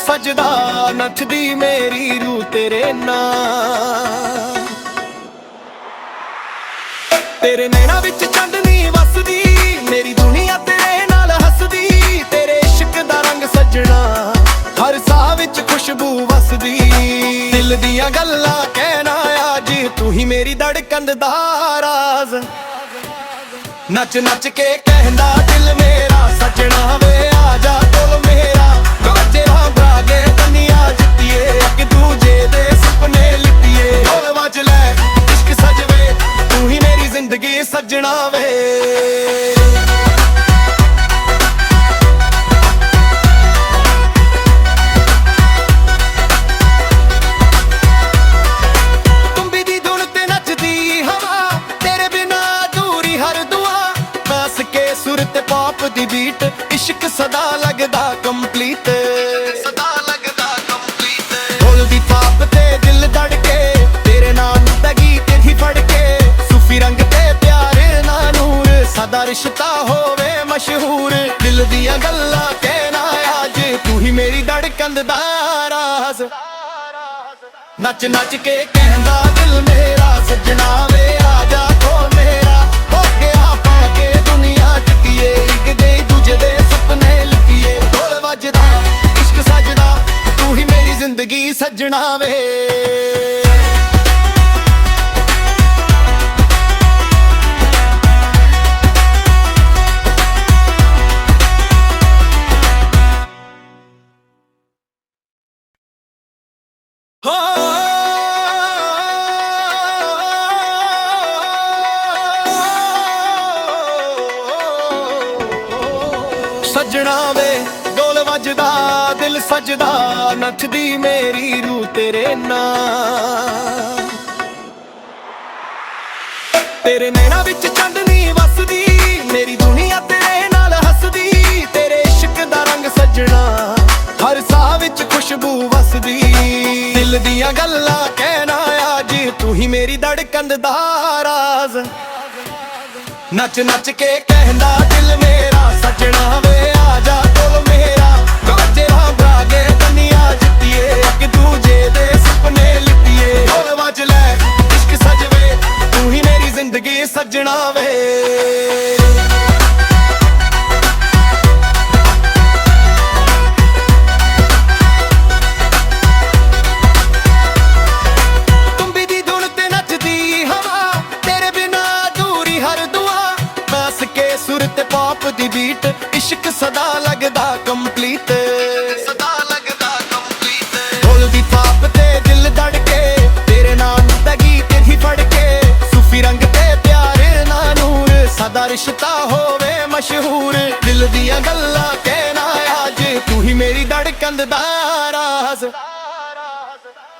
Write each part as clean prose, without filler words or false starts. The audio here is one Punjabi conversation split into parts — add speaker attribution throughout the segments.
Speaker 1: ਸਜਦਾ ਨੱਚਦੀ ਮੇਰੀ ਰੂਹ ਤੇਰੇ ਨਾਂ। ਤੇਰੇ ਨੈਣਾਂ ਵਿੱਚ ਚਾਂਦਨੀ ਵਸਦੀ, ਮੇਰੀ ਦੁਨੀਆ ਤੇਰੇ ਨਾਲ ਹੱਸਦੀ। ਤੇਰੇ ਇਸ਼ਕ ਦਾ ਰੰਗ ਸਜਣਾ, ਹਰ ਸਾਹ ਵਿੱਚ ਖੁਸ਼ਬੂ ਵਸਦੀ। ਦਿਲ ਦੀਆਂ ਗੱਲਾਂ ਕਹਿਣਾ ਅੱਜ, ਤੂੰ ਹੀ ਮੇਰੀ ਧੜਕਣ ਦਾ ਰਾਜ਼। ਨੱਚ ਨੱਚ ਕੇ ਕਹਿੰਦਾ ਦਿਲ ਮੇਰਾ, ਸਜਣਾ ਵੇ ਆ ਜਾ ਕੋਲ ਮੇਰਾ। ਗਵਾਜੇ ਰਾਂਭਾ ਕੇ ਦੁਨੀਆ ਜਿੱਤੀਏ, ਇੱਕ ਦੂਜੇ ਦੇ ਸੁਪਨੇ ਲਿੱਤੀਏ। ਢੋਲ ਵੱਜ ਲੈ ਇਸ਼ਕ ਸਜਵੇ, ਤੂੰ ਹੀ ਮੇਰੀ ਜ਼ਿੰਦਗੀ ਸਜਣਾ ਵੇ। ਪੌਪ ਦੀ ਬੀਟ, ਇਸ਼ਕ ਸਦਾ ਲੱਗਦਾ ਕੰਪਲੀਟ। ਢੋਲ ਦੀ ਪਾਪ ਤੇ ਦਿਲ ਧੜਕੇ, ਤੇਰੇ ਨਾਮ ਦਾ ਗੀਤ ਹੀ ਫੜ ਕੇ। ਸੂਫੀ ਰੰਗ ਤੇ ਪਿਆਰ ਨਾ ਨੂਰ, ਸਦਾ ਰਿਸ਼ਤਾ ਹੋਵੇ ਮਸ਼ਹੂਰ। ਦਿਲ ਦੀਆਂ ਗੱਲਾਂ ਕਹਿਣਾ ਅੱਜ, ਤੂੰ ਹੀ ਮੇਰੀ ਧੜਕਣ ਦਾ ਰਾਜ਼। ਨੱਚ ਨੱਚ ਕੇ ਕਹਿੰਦਾ ਦਿਲ ਮੇਰਾ, ਸਜਣਾ ਵੇ ਆ ਜਾ ਕੋਲ ਮੇਰਾ। ਹੋ ਗਿਆ ਪਾ ਕੇ ਦੁਨੀਆ ਟਿਕੀਏ, ਇੱਕ ਦੇ ਦੂਜੇ ਦੇ ਸੁਪਨੇ ਲਿਖੀਏ। ਢੋਲ ਵੱਜਦਾ ਇਸ਼ਕ ਸਜਦਾ, ਤੂੰ ਹੀ ਮੇਰੀ ਜ਼ਿੰਦਗੀ ਸਜਣਾ ਵੇ। ਸਜਣਾ ਵੇ ਢੋਲ ਵੱਜਦਾ, ਦਿਲ ਸਜਦਾ, ਨੱਚਦੀ ਮੇਰੀ ਰੂਹ ਤੇਰੇ ਨਾਂ। ਤੇਰੇ ਨੈਣਾਂ ਵਿੱਚ ਚਾਂਦਨੀ ਵਸਦੀ, ਮੇਰੀ ਦੁਨੀਆ ਤੇਰੇ ਨਾਲ ਹੱਸਦੀ। ਤੇਰੇ ਇਸ਼ਕ ਦਾ ਰੰਗ ਸਜਣਾ, ਹਰ ਸਾਹ ਵਿੱਚ ਖੁਸ਼ਬੂ ਵਸਦੀ। ਦਿਲ ਦੀਆਂ ਗੱਲਾਂ ਕਹਿਣਾ ਅੱਜ, ਤੂੰ ਹੀ ਮੇਰੀ ਧੜਕਣ ਦਾ ਰਾਜ਼। ਨੱਚ ਨੱਚ ਕੇ ਕਹਿੰਦਾ ਦਿਲ ਮੇਰਾ, ਸਜਣਾ ਵੇ ਆ ਜਾ ਕੋਲ ਮੇਰਾ। ਗਵਾਜੇ ਰਾਂਭਾ ਕੇ ਦੁਨੀਆ ਜਿੱਤੀਏ, ਇੱਕ ਦੂਜੇ ਦੇ ਸੁਪਨੇ ਲਿੱਤੀਏ। ਢੋਲ ਵੱਜ ਲੈ ਇਸ਼ਕ ਸਜਵੇ, ਤੂੰ ਹੀ ਮੇਰੀ ਜ਼ਿੰਦਗੀ ਸਜਣਾ ਵੇ। ਸੁਰ ਤੇ ਪੌਪ ਦੀ ਬੀਟ, ਇਸ਼ਕ ਸਦਾ ਲੱਗਦਾ ਕੰਪਲੀਟ। ਢੋਲ ਦੀ ਪਾਪ ਤੇ ਦਿਲ ਧੜਕੇ, ਤੇਰੇ ਨਾਮ ਦਾ ਗੀਤ ਹੀ ਫੜ ਕੇ। ਸੂਫੀ ਰੰਗ ਤੇ ਪਿਆਰ ਨਾ ਨੂਰ, ਸਦਾ ਰਿਸ਼ਤਾ ਹੋਵੇ ਮਸ਼ਹੂਰ। ਦਿਲ ਦੀਆਂ ਗੱਲਾਂ ਕਹਿਣਾ ਅੱਜ, ਤੂੰ ਹੀ ਮੇਰੀ ਧੜਕਣ ਦਾ ਰਾਜ਼।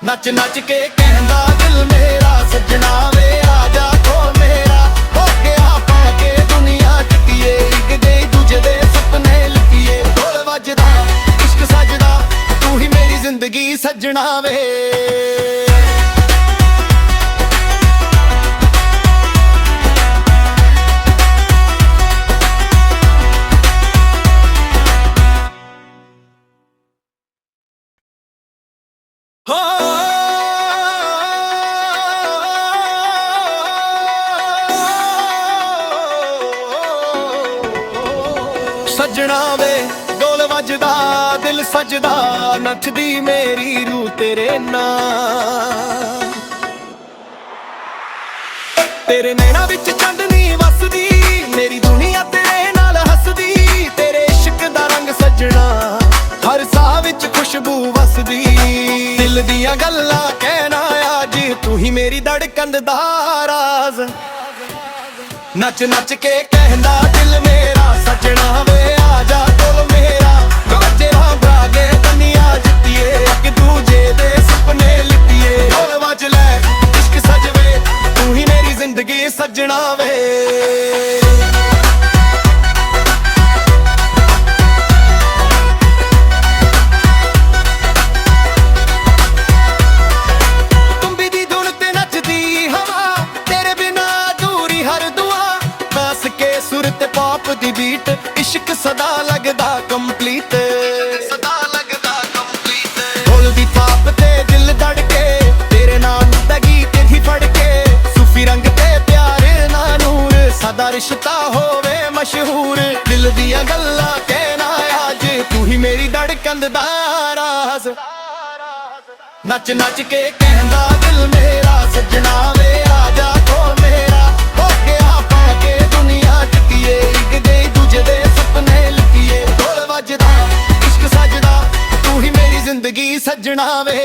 Speaker 1: ਨੱਚ ਨੱਚ ਕੇ ਕਹਿੰਦਾ ਦਿਲ ਮੇਰਾ, ਸਜਣਾ ਵੇ ਆ ਜਾ ਕੋਲ ਮੇਰਾ। ਹੋ ਗਿਆ ਪਾ ਕੇ ਦੁਨੀਆ ਟਿਕੀਏ, ਇੱਕ ਦੇ ਦੂਜੇ ਦੇ ਸੁਪਨੇ ਲਿਖੀਏ। ਢੋਲ ਵੱਜਦਾ ਇਸ਼ਕ ਸਜਦਾ, ਤੂੰ ਹੀ ਮੇਰੀ ਜ਼ਿੰਦਗੀ ਸਜਣਾ ਵੇ। ਸਜਣਾ ਵੇ ਢੋਲ ਵੱਜਦਾ, ਦਿਲ ਸਜਦਾ, ਨੱਚਦੀ ਮੇਰੀ ਰੂਹ ਤੇਰੇ ਨਾਂ। ਤੇਰੇ ਨੈਣਾਂ ਵਿੱਚ ਚਾਂਦਨੀ ਵਸਦੀ, ਮੇਰੀ ਦੁਨੀਆ ਤੇਰੇ ਨਾਲ ਹੱਸਦੀ। ਤੇਰੇ ਇਸ਼ਕ ਦਾ ਰੰਗ ਸਜਣਾ, ਹਰ ਸਾਹ ਵਿੱਚ ਖੁਸ਼ਬੂ ਵਸਦੀ। ਦਿਲ ਦੀਆਂ ਗੱਲਾਂ ਕਹਿਣਾ ਅੱਜ, ਤੂੰ ਹੀ ਮੇਰੀ ਧੜਕਣ ਦਾ ਰਾਜ਼। ਨੱਚ ਨੱਚ ਕੇ ਕਹਿੰਦਾ ਦਿਲ ਮੇਰਾ, ਸਜਣਾ ਵੇ ਆ ਜਾ ਕੋਲ ਮੇਰਾ। ਗਵਾਜੇ ਰਾਂਭਾ ਕੇ ਦੁਨੀਆ ਜਿੱਤੀਏ, ਇੱਕ ਦੂਜੇ ਦੇ ਸੁਪਨੇ ਲਿੱਤੀਏ। ਢੋਲ ਵੱਜ ਲੈ ਇਸ਼ਕ ਸਜਵੇ, ਤੂੰ ਹੀ ਮੇਰੀ ਜ਼ਿੰਦਗੀ ਸਜਣਾ ਵੇ। ਦੀ ਬੀਟ, ਇਸ਼ਕ ਸਦਾ ਲੱਗਦਾ ਕੰਪਲੀਟ। ਦਾ ਰਾਜ਼। ਨੱਚ ਨੱਚ ਕੇ ਕਹਿੰਦਾ ਦਿਲ ਮੇਰਾ ਸੱਜਣਾ ਵੇ ਆ ਜਾ ਕੋਲ ਮੇਰਾ। ਹੋ ਗਿਆ ਪਾ ਕੇ ਦੁਨੀਆ ਟਿਕੀਏ ਇੱਕ ਦੇ ਦੂਜੇ ਦੇ ਸੁਪਨੇ ਲਿਖੀਏ। ਢੋਲ ਵੱਜਦਾ ਇਸ਼ਕ ਸਜਦਾ ਤੂੰ ਹੀ ਮੇਰੀ ਜ਼ਿੰਦਗੀ ਸੱਜਣਾ ਵੇ।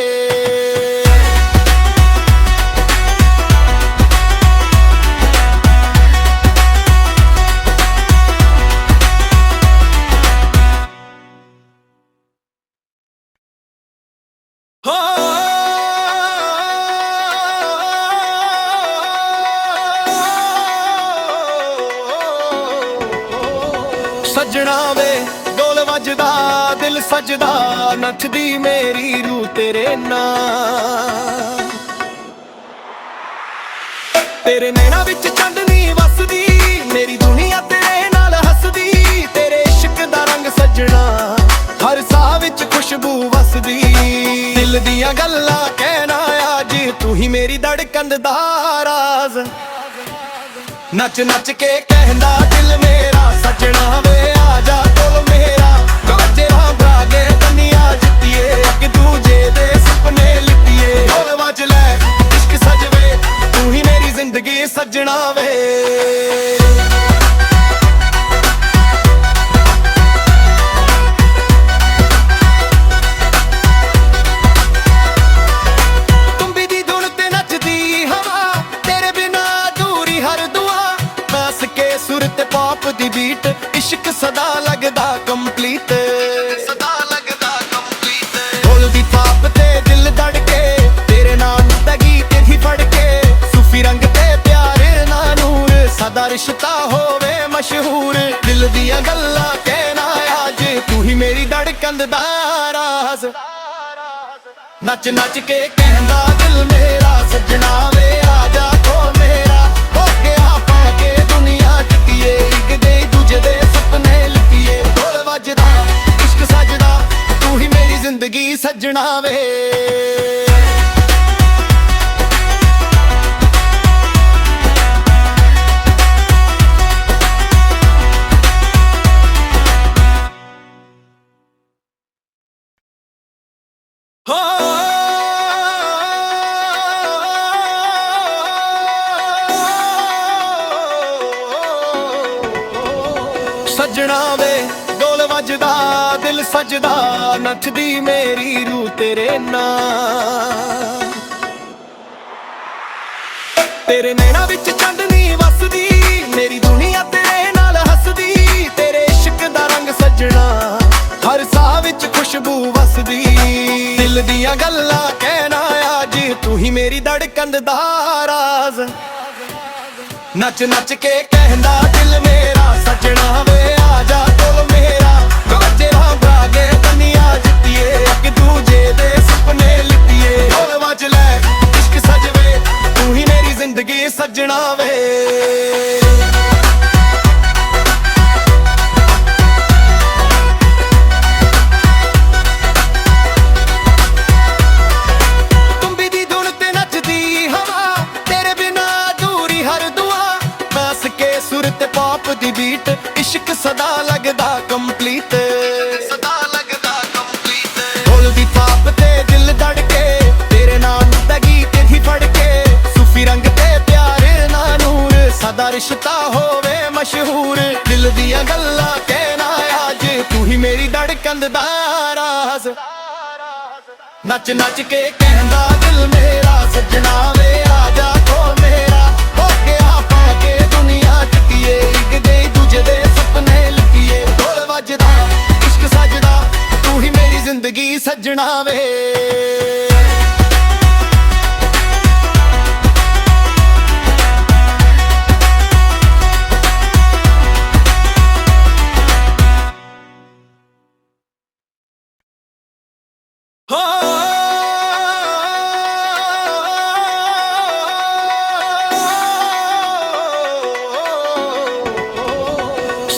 Speaker 1: ਸੱਜਣਾ ਵੇ ਢੋਲ ਵੱਜਦਾ ਦਿਲ ਸਜਦਾ ਨੱਚਦੀ ਮੇਰੀ ਰੂਹ ਤੇਰੇ ਨਾਂ। ਤੇਰੇ ਨੈਣਾਂ ਵਿੱਚ ਚਾਂਦਨੀ ਵਸਦੀ ਮੇਰੀ ਦੁਨੀਆ ਤੇਰੇ ਨਾਲ ਹੱਸਦੀ। ਤੇਰੇ ਇਸ਼ਕ ਦਾ ਰੰਗ ਸੱਜਣਾ ਹਰ ਸਾਹ ਵਿੱਚ ਖੁਸ਼ਬੂ ਵਸਦੀ। ਦਿਲ ਦੀਆਂ ਗੱਲਾਂ ਕਹਿਣਾ ਅੱਜ ਤੂੰ ਹੀ ਮੇਰੀ ਧੜਕਣ ਦਾ ਰਾਜ਼। ਨੱਚ ਨੱਚ ਕੇ ਕਹਿੰਦਾ ਦਿਲ ਮੇਰਾ ਸੱਜਣਾ ਵੇ ਆ ਜਾ ਕੋਲ ਮੇਰਾ। ਵੱਜੇ ਰਾਂਭਾ ਕੇ ਦੁਨੀਆ ਜਿੱਤੀਏ ਇੱਕ ਦੂਜੇ ਦੇ ਸੁਪਨੇ ਲਿਖੀਏ। ਢੋਲ ਵੱਜ ਲੈ ਇਸ਼ਕ ਸਜਵੇ ਤੂੰ ਹੀ ਮੇਰੀ ਜ਼ਿੰਦਗੀ ਸੱਜਣਾ ਵੇ। ਦੀ ਬੀਟ ਇਸ਼ਕ ਸਦਾ ਲੱਗਦਾ ਕੰਪਲੀਟ। ਸਦਾ ਲੱਗਦਾ ਕੰਪਲੀਟ। ਢੋਲ ਦੀ ਥਾਪ ਤੇ ਦਿਲ ਧੜਕੇ ਤੇਰੇ ਨਾਮ ਦਾ ਗੀਤ ਹੀ ਫੜ ਕੇ। ਸੂਫੀ ਰੰਗ ਤੇ ਪਿਆਰ ਨਾ ਨੂਰ ਸਦਾ ਰਿਸ਼ਤਾ ਹੋਵੇ ਮਸ਼ਹੂਰ। ਦਿਲ ਦੀਆਂ ਗੱਲਾਂ ਕਹਿਣਾ ਅੱਜ ਤੂੰ ਹੀ ਮੇਰੀ ਧੜਕਣ ਦਾ ਰਾਜ਼। ਨੱਚ ਨੱਚ ਕੇ ਕਹਿੰਦਾ ਦਿਲ ਮੇਰਾ ਸੱਜਣਾ ਵੇ ਆ ਜਾ ਕੋਲ ਮੇਰਾ। ਹੋ ਗਿਆ ਪਾ ਕੇ ਦੁਨੀਆ ਟਿਕੀਏ ਇੱਕ ਦੇ ਦੂਜੇ ਦੇ ਸੁਪਨੇ ਲਿਖੀਏ। ਢੋਲ ਵੱਜਦਾ ਇਸ਼ਕ ਸਜਦਾ ਤੂੰ ਹੀ ਮੇਰੀ ਜ਼ਿੰਦਗੀ ਸੱਜਣਾ ਵੇ। ਸੱਜਣਾ ਵੇ ਢੋਲ ਵੱਜਦਾ ਦਿਲ ਸਜਦਾ ਨੱਚਦੀ ਮੇਰੀ ਰੂਹ ਤੇਰੇ ਨਾਂ। ਤੇਰੇ ਨੈਣਾਂ ਵਿੱਚ ਚਾਂਦਨੀ ਵਸਦੀ ਮੇਰੀ ਦੁਨੀਆ ਤੇਰੇ ਨਾਲ ਹੱਸਦੀ। ਤੇਰੇ ਇਸ਼ਕ ਦਾ ਰੰਗ ਸੱਜਣਾ ਹਰ ਸਾਹ ਵਿੱਚ ਖੁਸ਼ਬੂ ਵਸਦੀ। ਦਿਲ ਦੀਆਂ ਗੱਲਾਂ ਕਹਿਣਾ ਅੱਜ ਤੂੰ ਹੀ ਮੇਰੀ ਧੜਕਣ ਦਾ ਰਾਜ਼। ਨੱਚ ਨੱਚ ਕੇ ਕਹਿੰਦਾ ਦਿਲ ਮੇਰਾ ਸੱਜਣਾ ਵੇ ਆ ਜਾ ਕੋਲ ਮੇਰਾ। ਵੱਜੇ ਰਾਂਭਾ ਕੇ ਦੁਨੀਆ ਜਿੱਤੀਏ ਇੱਕ ਦੂਜੇ ਦੇ ਸੁਪਨੇ ਲਿਖੀਏ। ਢੋਲ ਵੱਜ ਲੈ ਇਸ਼ਕ ਸਜਵੇ ਤੂੰ ਹੀ ਮੇਰੀ ਜ਼ਿੰਦਗੀ ਸੱਜਣਾ ਵੇ। ਦੀ ਬੀਟ ਇਸ਼ਕ ਸਦਾ ਲੱਗਦਾ ਕੰਪਲੀਟ। ਸਦਾ ਲੱਗਦਾ ਕੰਪਲੀਟ। ਢੋਲ ਦੀ ਥਾਪ ਤੇ ਦਿਲ ਧੜਕੇ ਤੇਰੇ ਨਾਮ ਦਾ ਗੀਤ ਹੀ ਫੜ ਕੇ। ਸੂਫੀ ਰੰਗ ਤੇ ਪਿਆਰ ਨਾ ਨੂਰ ਸਦਾ ਰਿਸ਼ਤਾ ਹੋਵੇ ਮਸ਼ਹੂਰ। ਦਿਲ ਦੀਆਂ ਗੱਲਾਂ ਕਹਿਣਾ ਅੱਜ ਤੂੰ ਹੀ ਮੇਰੀ ਧੜਕਣ ਦਾ ਰਾਜ਼। ਨੱਚ ਨੱਚ ਕੇ ਕਹਿੰਦਾ ਦਿਲ ਮੇਰਾ ਸੱਜਣਾ ਵੇ ਆ ਜਾ ਕੋਲ ਮੇਰਾ। ਹੋ ਗਿਆ ਪਾ ਕੇ ਦੁਨੀਆ ਟਿਕੀਏ ਇੱਕ ਦੇ ਦੂਜੇ ਦੇ ਸੁਪਨੇ ਲਿਖੀਏ। ਢੋਲ ਵੱਜਦਾ ਇਸ਼ਕ ਸਜਦਾ ਤੂੰ ਹੀ ਮੇਰੀ ਜ਼ਿੰਦਗੀ ਸੱਜਣਾ ਵੇ।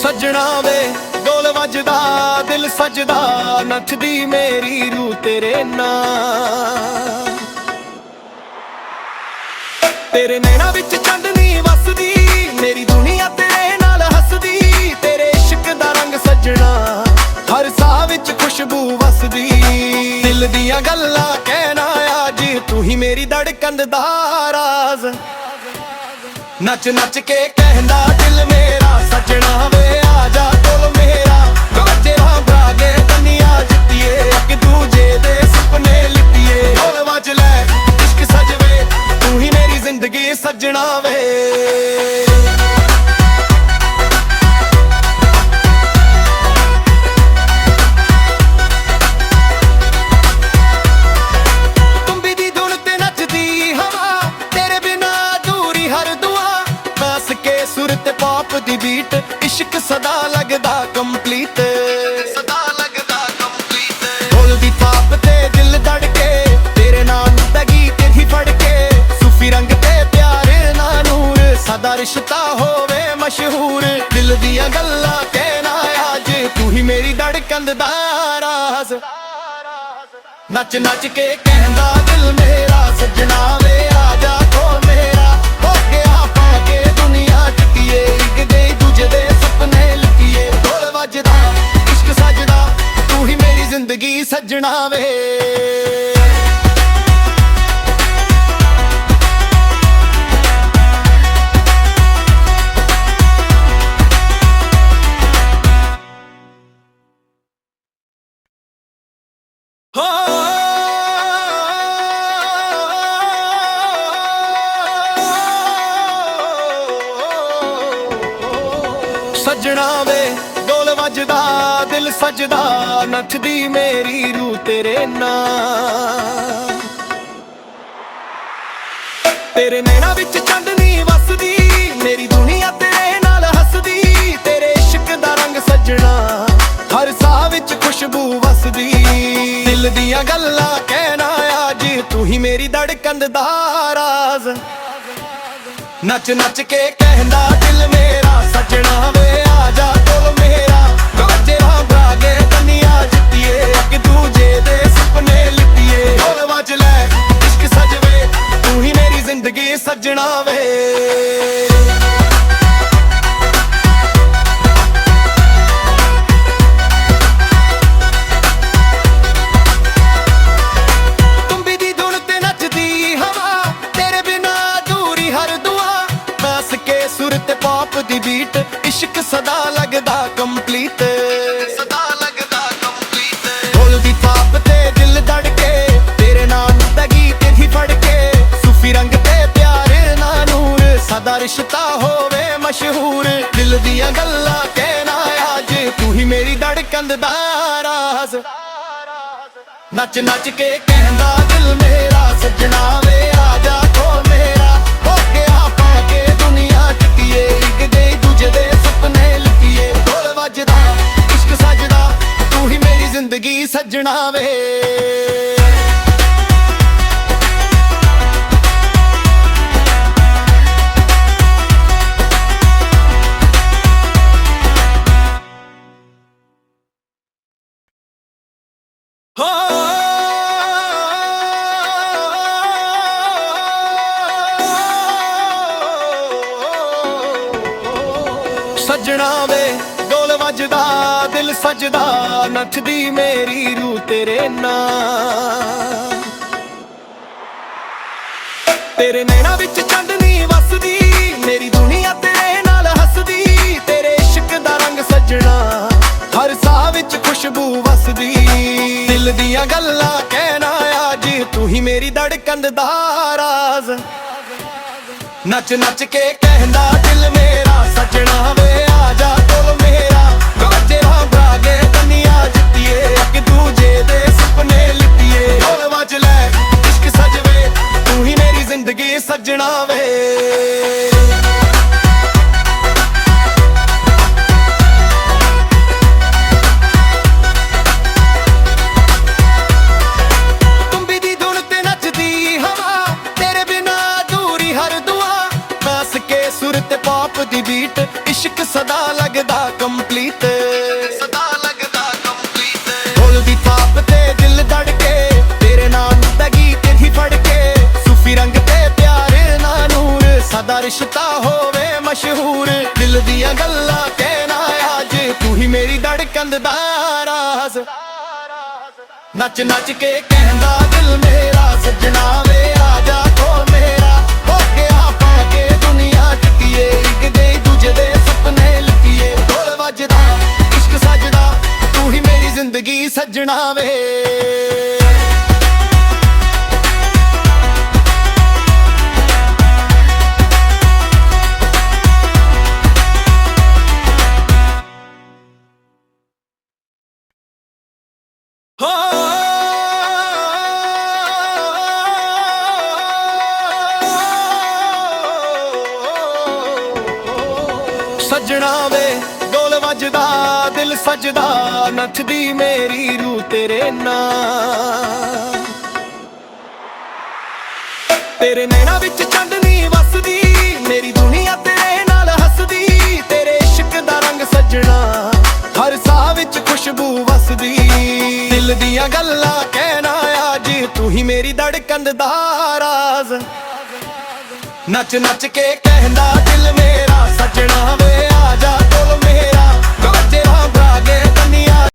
Speaker 1: ਸੱਜਣਾ ਵੇ ਢੋਲ ਵੱਜਦਾ ਦਿਲ ਸਜਦਾ ਨੱਚਦੀ ਮੇਰੀ ਰੂਹ ਤੇਰੇ ਨਾਂ। ਤੇਰੇ ਨੈਣਾਂ ਵਿੱਚ ਚਾਂਦਨੀ ਵਸਦੀ ਮੇਰੀ ਦੁਨੀਆ ਤੇਰੇ ਨਾਲ ਹੱਸਦੀ। ਤੇਰੇ ਇਸ਼ਕ ਦਾ ਰੰਗ ਸੱਜਣਾ ਹਰ ਸਾਹ ਵਿੱਚ ਖੁਸ਼ ਖੁਸ਼ਬੂ ਵਸਦੀ। ਦਿਲ ਦੀਆਂ ਗੱਲਾਂ ਕਹਿਣਾ ਅੱਜ ਤੂੰ ਹੀ ਮੇਰੀ ਧੜਕਣ ਦਾ ਰਾਜ਼। ਨੱਚ ਨੱਚ ਕੇ ਕਹਿੰਦਾ ਦਿਲ ਮੇਰਾ ਸੱਜਣਾ ਵੇ ਆ ਜਾ ਕੋਲ ਮੇਰਾ। ਗੱਜੇ ਰਾਂਭਾ ਕੇ ਦੁਨੀਆ ਜਿੱਤੀਏ ਇੱਕ ਦੂਜੇ ਦੇ ਸੁਪਨੇ ਲਿੱਤੀਏ। ਢੋਲ ਵੱਜ ਲੈ ਇਸ਼ਕ ਸਜਵੇ ਤੂੰ ਹੀ ਮੇਰੀ ਜ਼ਿੰਦਗੀ ਸੱਜਣਾ ਵੇ। ਸੁਰ ਤੇ ਪੌਪ ਦੀ ਬੀਟ ਇਸ਼ਕ ਸਦਾ ਲੱਗਦਾ ਕੰਪਲੀਟ। ਸਦਾ ਲੱਗਦਾ ਕੰਪਲੀਟ। ਢੋਲ ਦੀ ਥਾਪ ਤੇ ਦਿਲ ਧੜਕੇ ਤੇਰੇ ਨਾਮ ਦਾ ਗੀਤ ਹੀ ਫੜ ਕੇ। ਸੂਫੀ ਰੰਗ ਤੇ ਪਿਆਰ ਨਾ ਨੂਰ ਸਦਾ ਰਿਸ਼ਤਾ ਹੋਵੇ ਮਸ਼ਹੂਰ। ਦਿਲ ਦੀਆਂ ਗੱਲਾਂ ਕਹਿਣਾ ਅੱਜ ਤੂੰ ਹੀ ਮੇਰੀ ਧੜਕਣ ਦਾ ਰਾਜ਼। ਨੱਚ ਨੱਚ ਕੇ ਕਹਿੰਦਾ ਦਿਲ ਮੇਰਾ ਸੱਜਣਾ ਵੇ ਆ ਜਾ ਕੋਲ ਮੇਰਾ। ਹੋ ਗਿਆ ਪਾ ਕੇ ਦੁਨੀਆ ਜਿੱਤੀਏ ਇੱਕ ਦੇ ਦੂਜੇ ਦੇ ਸੁਪਨੇ ਲਿੱਤੀਏ। ਢੋਲ ਵੱਜਦਾ ਇਸ਼ਕ ਸਜਦਾ ਤੂੰ ਹੀ ਮੇਰੀ ਜ਼ਿੰਦਗੀ ਸੱਜਣਾ ਵੇ। ਸੱਜਣਾ ਵੇ ਢੋਲ ਵੱਜਦਾ ਦਿਲ ਸਜਦਾ ਨੱਚਦੀ ਮੇਰੀ ਰੂਹ ਤੇਰੇ ਨਾਲ। ਤੇਰੇ ਨੈਣਾਂ ਵਿੱਚ ਚਾਂਦਨੀ ਵਸਦੀ ਮੇਰੀ ਦੁਨੀਆ ਤੇਰੇ ਨਾਲ ਹੱਸਦੀ। ਤੇਰੇ ਇਸ਼ਕ ਦਾ ਰੰਗ ਸੱਜਣਾ ਹਰ ਸਾਹ ਵਿੱਚ ਖੁਸ਼ਬੂ ਵਸਦੀ। ਦਿਲ ਦੀਆਂ ਗੱਲਾਂ ਕਹਿਣਾ ਅੱਜ ਤੂੰ ਹੀ ਮੇਰੀ ਧੜਕਣ ਦਾ ਰਾਜ਼। ਨੱਚ ਨੱਚ ਕੇ ਕਹਿੰਦਾ ਦਿਲ ਮੇਰਾ ਸੱਜਣਾ ਵੇ ਆ ਜਾ ਕੋਲ ਮੇਰਾ। ਗੱਜੇ ਰਾਂਭਾ ਕੇ ਦੁਨੀਆ ਜਿੱਤੀਏ ਇੱਕ ਦੂਜੇ ਦੇ ਸੁਪਨੇ ਲਿੱਤੀਏ। ਢੋਲ ਵੱਜ ਲੈ ਇਸ਼ਕ ਸਜਵੇ ਤੂੰ ਹੀ ਮੇਰੀ ਜ਼ਿੰਦਗੀ ਸੱਜਣਾ ਵੇ। ਸੁਰ ਤੇ ਪੌਪ ਦੀ ਬੀਟ ਇਸ਼ਕ ਸਦਾ ਲੱਗਦਾ ਕੰਪਲੀਟ। ਸਦਾ ਲੱਗਦਾ ਕੰਪਲੀਟ। ਢੋਲ ਦੀ ਥਾਪ ਤੇ ਦਿਲ ਧੜਕੇ ਤੇਰੇ ਨਾਮ ਦਾ ਗੀਤ ਹੀ ਫੜ ਕੇ। ਸੂਫੀ ਰੰਗ ਤੇ ਪਿਆਰ ਨਾ ਨੂਰ ਸਦਾ ਰਿਸ਼ਤਾ ਹੋਵੇ ਮਸ਼ਹੂਰ। ਦਿਲ ਦੀਆਂ ਗੱਲਾਂ ਕਹਿਣਾ ਅੱਜ ਤੂੰ ਹੀ ਮੇਰੀ ਧੜਕਣ ਦਾ ਰਾਜ਼। ਨੱਚ ਨੱਚ ਕੇ ਕਹਿੰਦਾ ਦਿਲ ਮੇਰਾ ਸੱਜਣਾ ਵੇ ਆ ਜਾ ਕੋਲ ਮੇਰਾ। ਹੋ ਗਿਆ ਪਾ ਕੇ ਦੁਨੀਆ ਜਿੱਤੀਏ ਇੱਕ ਦੇ ਦੂਜੇ ਦੇ ਸੁਪਨੇ ਲਿੱਤੀਏ। ਢੋਲ ਵੱਜਦਾ ਇਸ਼ਕ ਸਜਦਾ ਤੂੰ ਹੀ ਮੇਰੀ ਜ਼ਿੰਦਗੀ ਸੱਜਣਾ ਵੇ। ਸੱਜਣਾ ਵੇ ਢੋਲ ਵੱਜਦਾ ਦਿਲ ਸਜਦਾ ਨੱਚਦੀ ਮੇਰੀ ਰੂਹ ਤੇਰੇ ਨਾਲ। ਤੇਰੇ ਨੈਣਾਂ ਵਿੱਚ ਚਾਂਦਨੀ ਵਸਦੀ ਮੇਰੀ ਦੁਨੀਆ ਤੇਰੇ ਨਾਲ ਹੱਸਦੀ। ਤੇਰੇ ਇਸ਼ਕ ਦਾ ਰੰਗ ਸੱਜਣਾ ਹਰ ਸਾਹ ਵਿੱਚ ਖੁਸ਼ਬੂ ਵਸਦੀ। ਦਿਲ ਦੀਆਂ ਗੱਲਾਂ ਕਹਿਣਾ ਅੱਜ ਤੂੰ ਹੀ ਮੇਰੀ ਧੜਕਣ ਦਾ ਰਾਜ਼। ਨੱਚ ਨੱਚ ਕੇ ਕਹਿੰਦਾ ਦਿਲ ਮੇਰਾ ਸੱਜਣਾ ਵੇ ਆ ਜਾ ਕੋਲ ਮੇਰਾ। ਗੱਜੇ ਰਾਂਭਾ ਕੇ ਦੁਨੀਆ ਜਿੱਤੀਏ ਇੱਕ ਦੂਜੇ ਦੇ ਸੁਪਨੇ ਲਿੱਤੀਏ। ਢੋਲ ਵੱਜ ਲੈ ਇਸ਼ਕ ਸਜਵੇ ਤੂੰ ਹੀ ਮੇਰੀ ਜ਼ਿੰਦਗੀ ਸੱਜਣਾ ਵੇ। ਸੁਰ ਤੇ ਪੌਪ ਦੀ ਬੀਟ ਇਸ਼ਕ ਸਦਾ ਲੱਗਦਾ ਕੰਪਲੀਟ। ਸਦਾ ਲੱਗਦਾ ਕੰਪਲੀਟ। ਢੋਲ ਦੀ ਥਾਪ ਤੇ ਦਿਲ ਧੜਕੇ ਤੇਰੇ ਨਾਮ ਦਾ ਗੀਤ ਹੀ ਫੜ ਕੇ। ਸੂਫੀ ਰੰਗ ਤੇ ਪਿਆਰ ਨਾ ਨੂਰ ਸਦਾ ਰਿਸ਼ਤਾ ਹੋਵੇ ਮਸ਼ਹੂਰ। ਦਿਲ ਦੀਆਂ ਗੱਲਾਂ ਕਹਿਣਾ ਅੱਜ ਤੂੰ ਹੀ ਮੇਰੀ ਧੜਕਣ ਦਾ ਰਾਜ਼। ਨੱਚ ਨੱਚ ਕੇ ਕਹਿੰਦਾ ਦਿਲ ਮੇਰਾ ਸੱਜਣਾ ਵੇ ਆ ਜਾ ਕੋਲ ਮੇਰਾ ਹੋ ਗਿਆ ਪਾ ਕੇ ਦੁਨੀਆ ਟਿਕੀਏ ਇੱਕ ਦੇ ਦੂਜੇ ਦੇ ਸੁਪਨੇ ਲਿਖੀਏ ਢੋਲ ਵੱਜਦਾ ਇਸ਼ਕ ਸਜਦਾ ਤੂੰ ਹੀ ਮੇਰੀ ਜ਼ਿੰਦਗੀ ਸੱਜਣਾ ਵੇ ਸੱਜਣਾ ਵੇ ਢੋਲ ਵੱਜਦਾ ਦਿਲ ਸਜਦਾ ਨੱਚਦੀ ਮੇਰੀ ਰੂਹ ਤੇਰੇ ਨਾਲ ਤੇਰੇ ਨੈਣਾ ਵਿੱਚ ਚਾਂਦਨੀ ਵਸਦੀ ਮੇਰੀ ਦੁਨੀਆ ਤੇਰੇ ਨਾਲ ਹੱਸਦੀ ਤੇਰੇ ਇਸ਼ਕ ਦਾ ਰੰਗ ਸੱਜਣਾ ਹਰ ਸਾਹ ਵਿੱਚ ਖੁਸ਼ਬੂ ਵਸਦੀ ਦਿਲ ਦੀਆਂ ਗੱਲਾਂ ਕਹਿਣਾ ਅੱਜ ਤੂੰ ਹੀ ਮੇਰੀ ਧੜਕਣ ਦਾ ਰਾਜ਼ ਨੱਚ ਨੱਚ ਕੇ ਕਹਿੰਦਾ ਦਿਲ ਮੇਰਾ ਸੱਜਣਾ ਵੇ ਆ ਜਾ